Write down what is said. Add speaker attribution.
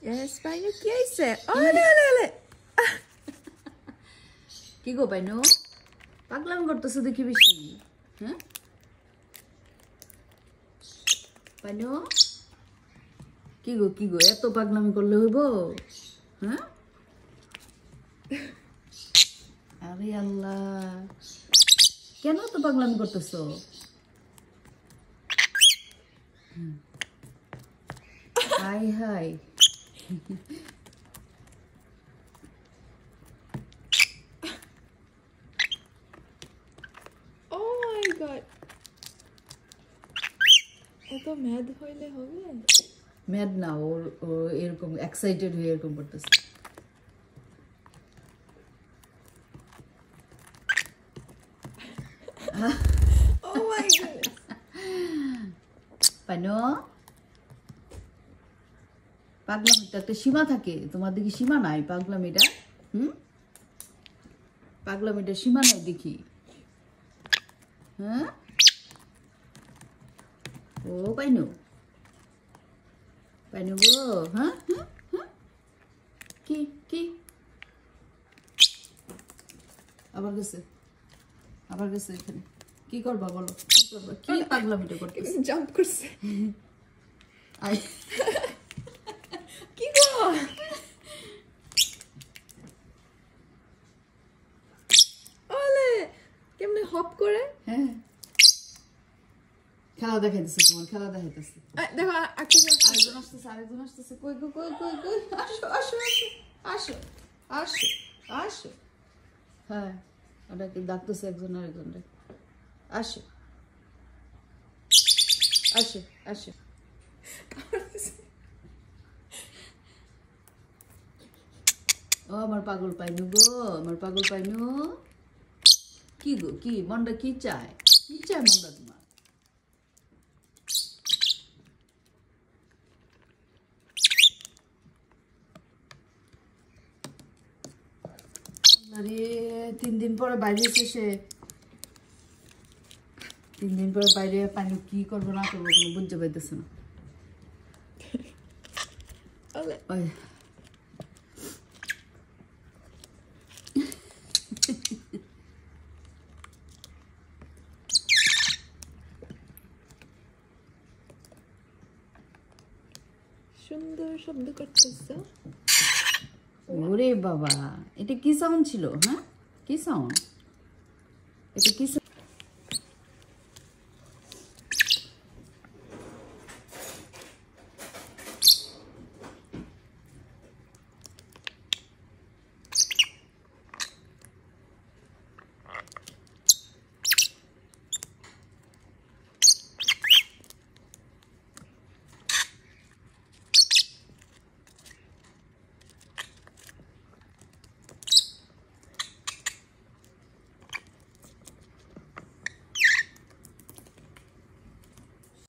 Speaker 1: Yes, Painu, কি হইছে? ওলে ওলে ওলে। কি গো পাইনু? পাগলামি করতেছ দেখি বেশি। হ্যাঁ? পাইনু? কি গো এত পাগলামি করলে হইব? হ্যাঁ? আরে আল্লাহ। কেন তো পাগলামি করতেছ? High high.
Speaker 2: Oh my god. এত ম্যাদ হইলে হবে?
Speaker 1: ম্যাড না, ওর এরকম এক্সাইটেড হয়ে এরকম করতেছে।
Speaker 2: Oh my god.
Speaker 1: পাইনো, পাগলামিটা একটা সীমা থাকে, তোমার দিকে সীমা নাই পাগলামিটা। পাগলামিটা সীমা নাই দেখি। হ্যাঁ, ও পাইনো পাইনো গো। হ্যাঁ, কি কি আবার গেছে এখানে। কি করবা বলো, কি করবা? কি পাগলামিটা করতেছে?
Speaker 2: জাম্প করছে।
Speaker 1: আই
Speaker 2: কি গো? ওলে কেমনে হপ করে?
Speaker 1: হ্যাঁ, খেলা দেখাইতেছে, তোমার খেলা দেখাইতেছে।
Speaker 2: দেখো
Speaker 1: আরেকজন আসতেছে। কই আসো। হ্যাঁ, ওটাকে ডাকতেছে একজন আরেকজনরে। আসো। ও আমার পাগল পাইনু গো, আমার পাগল পাইনু। কি গো, কি মনটা কি চায় মনটা তোমার? আরে 3 দিন পরে বাইরে এসে 3 দিন পরে বাইরে পানি কি করবো না করবো কোনো বুঝতে পাইতেছে না।
Speaker 2: সুন্দর শব্দ করতেছো।
Speaker 1: ওরে বাবা, এটা কি সাউন্ড ছিল? হ্যাঁ, কি সাউন্ড? এটা কি